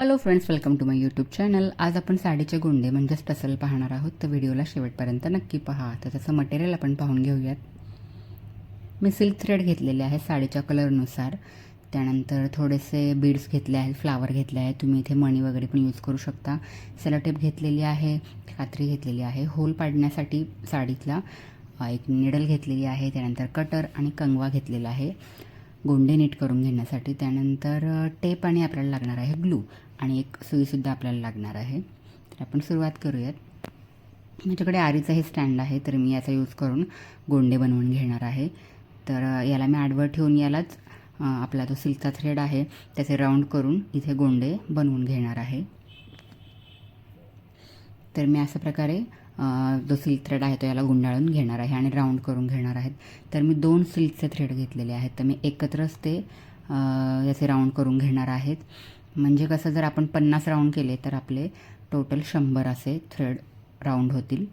Hello friends, welcome to my YouTube channel. आज आपण साडीचे गोंडे म्हणजेच टसल पाहणार आहोत. तर व्हिडिओला शेवटपर्यंत नक्की पहा. तर त्याचं मटेरियल आपण पाहून घेऊयात. मी सिल्क थ्रेड घेतलेले आहे साडीच्या कलरनुसार. त्यानंतर थोडेसे बीड्स घेतले आहेत, फ्लावर घेतले आहे. तुम्ही इथे मणी वगैरे पण यूज करू शकता. सेलोटेप घेतलेली आहे, कात्री घेतलेली आहे, होल पाडण्यासाठी साडीतला एक निडल घेतलेली आहे. त्यानंतर कटर आणि कंगवा घेतलेला आहे गोंडे नीट करून घेण्यासाठी. त्यानंतर टेप आणि आपल्याला लागणार आहे ग्लू आणि एक सुईसुद्धा आपल्याला लागणार आहे. तर आपण सुरुवात करूयात. माझ्याकडे आरीचं हे स्टँड आहे, तर मी याचा यूज करून गोंडे बनवून घेणार आहे. तर याला मी आडवं ठेवून यालाच आपला जो सिल्कचा थ्रेड आहे त्याचे राऊंड करून इथे गोंडे बनवून घेणार आहे. तर मी अशा प्रकारे जो सिल्क थ्रेड आहे तो याला गुंडाळून घेणार आहे आणि राऊंड करून घेणार आहेत. तर मी 2 सिल्कचे थ्रेड घेतलेले आहेत, तर मी एकत्रच ते याचे राऊंड करून घेणार आहेत. म्हणजे कसं, जर आपण 50 राऊंड केले तर आपले टोटल 100 असे थ्रेड राऊंड होतील.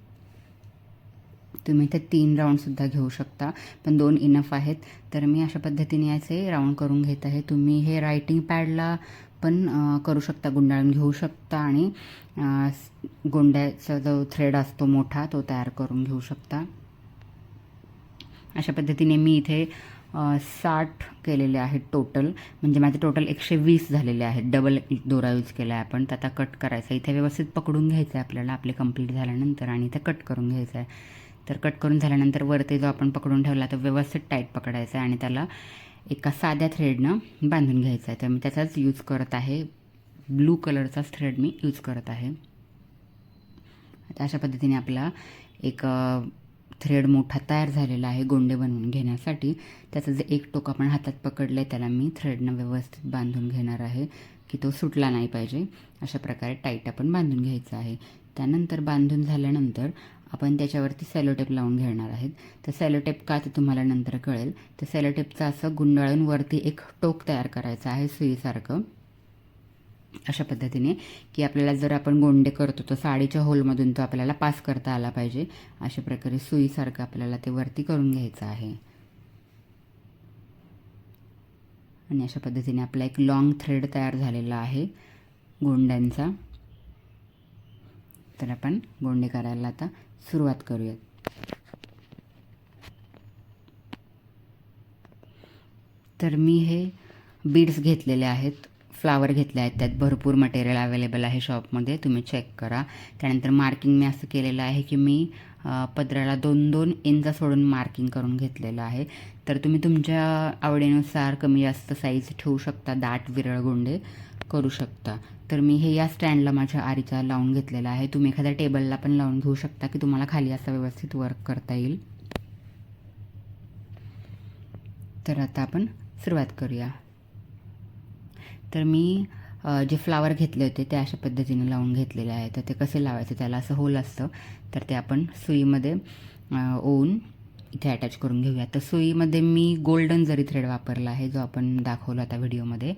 तुम्ही इथे 3 राऊंडसुद्धा घेऊ शकता, पण 2 इनफ आहेत. तर मी अशा पद्धतीने याचे राऊंड करून घेत आहे. तुम्ही हे रायटिंग पॅडला पण करू शकता, गुंडाळून घेऊ शकता आणि गोंड्याचा जो थ्रेड असतो मोठा तो तयार करून घेऊ शकता. अशा पद्धतीने मी इथे 60 केलेले आहेत टोटल. म्हणजे माझे टोटल 120 झालेले आहेत. डबल दोरा यूज केला आहे आपण. तर आता कट करायचा. इथे व्यवस्थित पकडून घ्यायचं आहे आपल्याला आपले कंप्लीट झाल्यानंतर आणि इथे कट करून घ्यायचं आहे. तर कट करून झाल्यानंतर वरती जो आपण पकडून ठेवला तो व्यवस्थित टाईट पकडायचा आहे आणि त्याला एका साध्या थ्रेडनं बांधून घ्यायचं आहे. तर मी त्याचाच यूज करत आहे. ब्लू कलरचाच थ्रेड मी यूज करत आहे. आता अशा पद्धतीने आपला एक थ्रेड मोठा तयार झालेला आहे गोंडे बनवून घेण्यासाठी. त्याचं जे एक टोक आपण हातात पकडलं आहे त्याला मी थ्रेडनं व्यवस्थित बांधून घेणार आहे की तो सुटला नाही पाहिजे. अशा प्रकारे टाईट आपण बांधून घ्यायचं आहे. त्यानंतर बांधून झाल्यानंतर आपण त्याच्यावरती सेलोटेप लावून घेणार आहेत. तर सेलोटेप का ते तुम्हाला नंतर कळेल. तर सेलोटेपचं असं गुंडाळून वरती एक टोक तयार करायचं आहे सुईसारखं, अशा पद्धतीने की आपल्याला जर आपण गोंडे करतो तर साडीच्या होलमधून तो आपल्याला पास करता आला पाहिजे. अशा प्रकारे सुईसारखं आपल्याला ते वरती करून घ्यायचं आहे. आणि अशा पद्धतीने आपला एक लॉंग थ्रेड तयार झालेला आहे गोंड्यांचा. तर आपण गोंडे करायला आता सुरुवात करूयात. तर मी हे बीड्स घेतलेले आहेत, फ्लावर घेतले आहेत. त्यात भरपूर मटेरियल अवेलेबल आहे शॉपमध्ये, तुम्ही चेक करा. त्यानंतर मार्किंग मी असं केलेलं आहे की मी पदराला 2-2 इंच सोडून मार्किंग करून घेतलेलं आहे. तर तुम्ही तुमच्या आवडीनुसार कमी जास्त साईज ठेवू शकता, दाट विरळ गोंडे करू शकता. तर मी हे या स्टँडला माझ्या आरीचा लावून घेतलेला आहे. तुम्ही एखाद्या टेबलला पण लावून घेऊ शकता की तुम्हाला खाली असं व्यवस्थित वर्क करता येईल. तर आता आपण सुरुवात करूया. तर मी जे फ्लावर घेतले होते ते अशा पद्धतीने लावून घेतलेले आहे. तर ते कसे लावायचे, त्याला असं होल असतं, तर ते आपण सुईमध्ये ओवून इथे अटॅच करून घेऊया. तर सुईमध्ये मी गोल्डन जरी थ्रेड वापरला आहे, जो आपण दाखवला होता व्हिडिओमध्ये.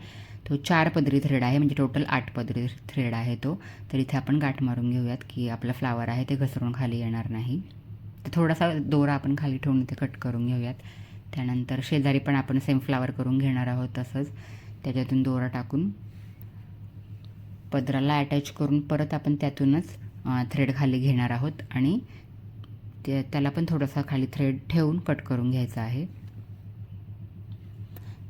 तो 4 पदरी थ्रेड आहे, म्हणजे टोटल 8 पदरी थ्रेड आहे तो. तर इथे आपण गाठ मारून घेऊयात की आपला फ्लावर आहे ते घसरून खाली येणार नाही. तर थोडासा दोरा आपण खाली ठेवून इथे कट करून घेऊयात. त्यानंतर शेजारी पण आपण सेम फ्लावर करून घेणार आहोत. तसंच त्याच्यातून दोरा टाकून पदराला अटॅच करून परत आपण त्यातूनच थ्रेड खाली घेणार आहोत आणि त्याला पण थोडासा खाली थ्रेड ठेवून कट करून घ्यायचा आहे.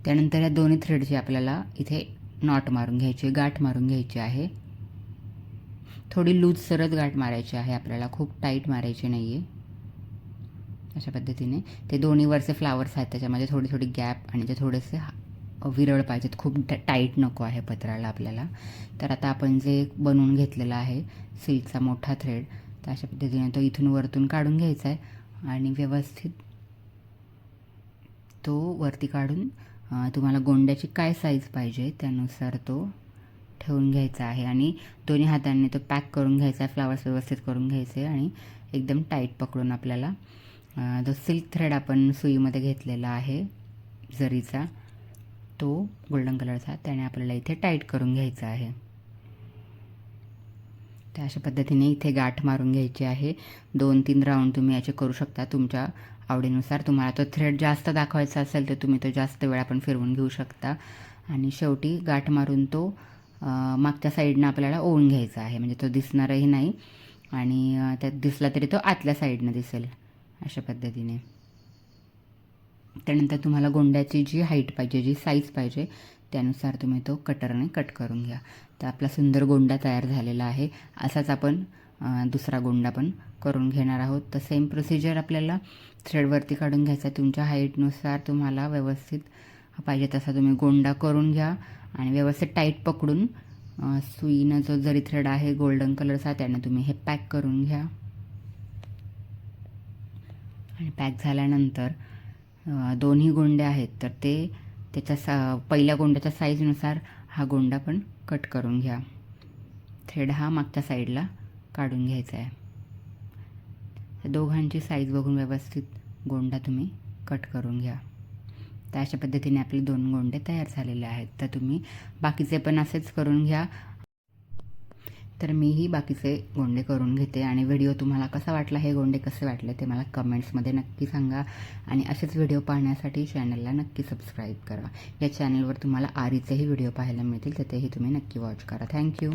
त्यानंतर या दोन्ही थ्रेडची आपल्याला इथे नॉट मारून घ्यायची, गाठ मारून घ्यायची आहे. थोडी लूज सरळ गाठ मारायची आहे आपल्याला, खूप टाईट मारायची नाही आहे. अशा पद्धतीने ते दोन्ही वरचे फ्लावर्स आहेत त्याच्यामध्ये थोडी थोडी गॅप आणि ते थोडेसे विरळ पाहिजेत, खूप टाईट नको आहे पत्राला आपल्याला. तर आता आपण जे बनवून घेतलेला आहे सिल्कचा मोठा थ्रेड, तर अशा पद्धतीने तो इथून वरतून काढून घ्यायचा आहे आणि व्यवस्थित तो वरती काढून तुम्हाला गोंड्याची काय साईज पाहिजे त्यानुसार तो ठेवून घ्यायचा आहे आणि दोन्ही हातांनी तो पॅक करून घ्यायचा आहे. फ्लावर्स व्यवस्थित करून घ्यायचे आणि एकदम टाईट पकडून आपल्याला जो सिल्क थ्रेड आपण सुईमध्ये घेतलेला आहे जरीचा, तो गोल्डन कलरचा, त्याने आपल्याला इथे टाईट करून घ्यायचा आहे. तर अशा पद्धतीने इथे गाठ मारून घ्यायची आहे. 2-3 राऊंड तुम्ही याचे करू शकता तुमच्या आवडीनुसार. तुम्हाला तो थ्रेड जास्त दाखवायचा असेल तर तुम्ही तो जास्त वेळा पण फिरवून घेऊ शकता आणि शेवटी गाठ मारून तो मागच्या साईडनं आपल्याला ओवून घ्यायचा आहे, म्हणजे तो दिसणारही नाही आणि त्यात दिसला तरी तो आतल्या साईडनं दिसेल अशा पद्धतीने. त्यानंतर तुम्हाला गोंड्याची जी हाईट पाहिजे, जी साईज पाहिजे त्यानुसार तुम्ही तो कटरने कट करून घ्या. तर आपला सुंदर गोंडा तयार झालेला आहे. असाच आपण दुसरा गोंडा पण करून घेणार आहोत. तर सेम प्रोसिजर आपल्याला थ्रेडवरती काढून घ्यायचा. तुमच्या हाईटनुसार तुम्हाला व्यवस्थित पाहिजे तसा तुम्ही गोंडा करून घ्या आणि व्यवस्थित टाईट पकडून सुईनं जो जरी थ्रेड आहे गोल्डन कलरचा त्यानं तुम्ही हे पॅक करून घ्या. आणि पॅक झाल्यानंतर दोन्ही गोंडे आहेत तर ते त्याच्या पहिल्या गोंड्याच्या साईजनुसार हा गोंडा पण कट करून घ्या. थ्रेड हा मागच्या साईडला काढून घ्यायचा आहे. तर दोघांची साईज बघून व्यवस्थित गोंडा तुम्ही कट करून घ्या. तर अशा पद्धतीने आपले 2 गोंडे तयार झालेले आहेत. तर तुम्ही बाकीचे पण असेच करून घ्या. तर मीही बाकीचे गोंडे करून घेते आणि व्हिडिओ तुम्हाला कसा वाटला, हे गोंडे कसे वाटले ते मला कमेंट्समध्ये नक्की सांगा. आणि असेच व्हिडिओ पाहण्यासाठी चॅनलला नक्की सबस्क्राईब करा. या चॅनलवर तुम्हाला आरीचेही व्हिडिओ पाहायला मिळतील, तर तेही तुम्ही नक्की वॉच करा. थँक्यू.